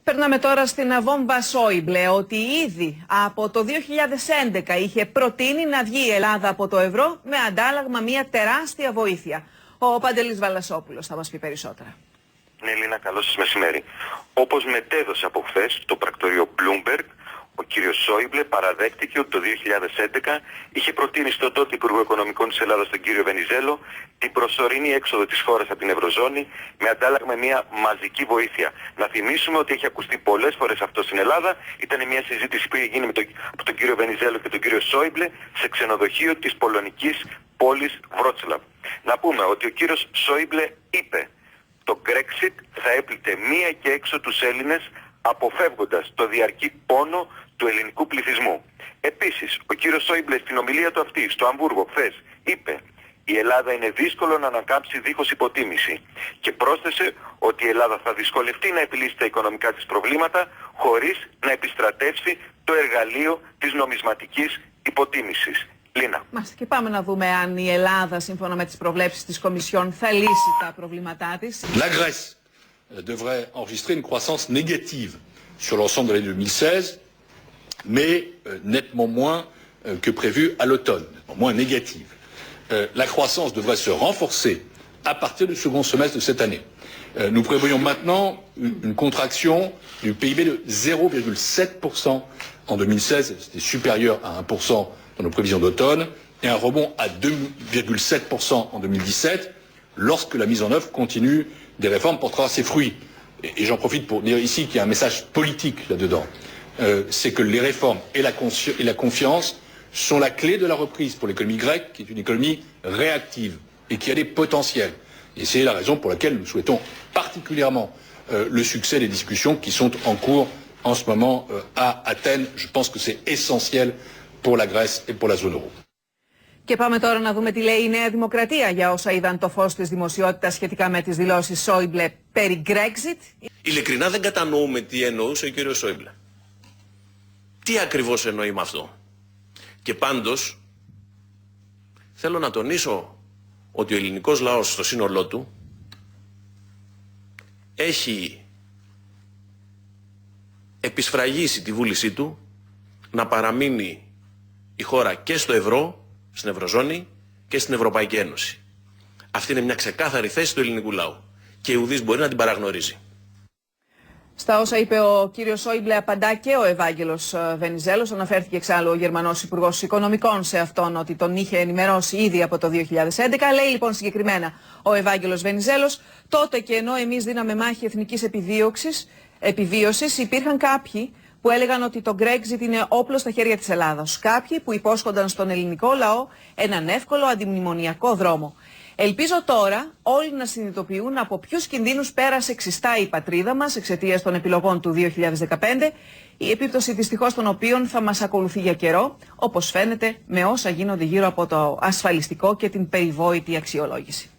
Περνάμε τώρα στην βόμβα Σόιμπλε, ότι ήδη από το 2011 είχε προτείνει να βγει η Ελλάδα από το ευρώ με αντάλλαγμα μια τεράστια βοήθεια. Ο Παντελής Βαλασόπουλος θα μας πει περισσότερα. Ναι, Λίνα, καλό σας μεσημέρι. Όπως μετέδωσε από χθες το πρακτορείο Bloomberg, ο κύριος Σόιμπλε παραδέχτηκε ότι το 2011 είχε προτείνει στον τότε Υπουργό Οικονομικών της Ελλάδας, τον κύριο Βενιζέλο, την προσωρινή έξοδο της χώρας από την Ευρωζώνη με αντάλλαγμα μια μαζική βοήθεια. Να θυμίσουμε ότι έχει ακουστεί πολλές φορές αυτό στην Ελλάδα. Ήταν μια συζήτηση που είχε γίνει από τον κύριο Βενιζέλο και τον κύριο Σόιμπλε σε ξενοδοχείο της πολωνικής πόλης Βρότσλαβ. Να πούμε ότι ο κύριος Σόιμπλε είπε το Brexit θα έπλητε μία και έξω τους Έλληνες, αποφεύγοντας το διαρκή πόνο του ελληνικού πληθυσμού. Επίσης, ο κύριος Σόιμπλε στην ομιλία του αυτή στο Αμβούργο χθες είπε η Ελλάδα είναι δύσκολο να ανακάμψει δίχως υποτίμηση και πρόσθεσε ότι η Ελλάδα θα δυσκολευτεί να επιλύσει τα οικονομικά της προβλήματα χωρίς να επιστρατεύσει το εργαλείο της νομισματικής υποτίμησης. Λίνα. Μάλιστα, και πάμε να δούμε αν η Ελλάδα, σύμφωνα με τις προβλέψεις της Κομισιόν, θα λύσει τα προβλήματά της. La Grèce devrait enregistrer une croissance négative sur l'ensemble de l'année 2016, mais nettement moins que prévu à l'automne, moins négative. La croissance devrait se renforcer à partir du second semestre de cette année. Nous prévoyons maintenant une contraction du PIB de 0,7% en 2016, c'était supérieur à 1% dans nos prévisions d'automne, et un rebond à 2,7% en 2017, lorsque la mise en œuvre continue des réformes portera ses fruits. Et j'en profite pour dire ici qu'il y a un message politique là-dedans. C'est que les réformes et la confiance sont la clé de la reprise pour l'économie grecque, qui est une économie réactive et qui a des potentiels. Et c'est la raison pour laquelle nous souhaitons particulièrement le succès des discussions qui sont en cours en ce moment à Athènes. Je pense que c'est essentiel pour la Grèce et pour la zone euro. Και πάμε τώρα να δούμε τι λέει η Νέα Δημοκρατία για όσα είδαν το φως της δημοσιότητας σχετικά με τις δηλώσεις Σόιμπλε περί Brexit. Ειλικρινά δεν κατανοούμε τι εννοούσε ο κύριος Σόιμπλε. Τι ακριβώς εννοεί με αυτό. Και πάντως θέλω να τονίσω ότι ο ελληνικός λαός στο σύνολό του έχει επισφραγίσει τη βούλησή του να παραμείνει η χώρα και στο ευρώ, στην Ευρωζώνη και στην Ευρωπαϊκή Ένωση. Αυτή είναι μια ξεκάθαρη θέση του ελληνικού λαού και ουδής μπορεί να την παραγνωρίζει. Στα όσα είπε ο κύριος Σόιμπλε απαντά και ο Ευάγγελος Βενιζέλος. Αναφέρθηκε εξάλλου ο Γερμανός Υπουργός Οικονομικών σε αυτόν ότι τον είχε ενημερώσει ήδη από το 2011. Λέει λοιπόν συγκεκριμένα ο Ευάγγελος Βενιζέλος, τότε και ενώ εμείς δίναμε μάχη εθνικής επιβίωσης, υπήρχαν κάποιοι που έλεγαν ότι το Brexit είναι όπλο στα χέρια της Ελλάδας. Κάποιοι που υπόσχονταν στον ελληνικό λαό έναν εύκολο αντιμνημονιακό δρόμο. Ελπίζω τώρα όλοι να συνειδητοποιούν από ποιους κινδύνους πέρασε ξιστά η πατρίδα μας εξαιτίας των επιλογών του 2015, η επίπτωση δυστυχώς των οποίων θα μας ακολουθεί για καιρό, όπως φαίνεται με όσα γίνονται γύρω από το ασφαλιστικό και την περιβόητη αξιολόγηση.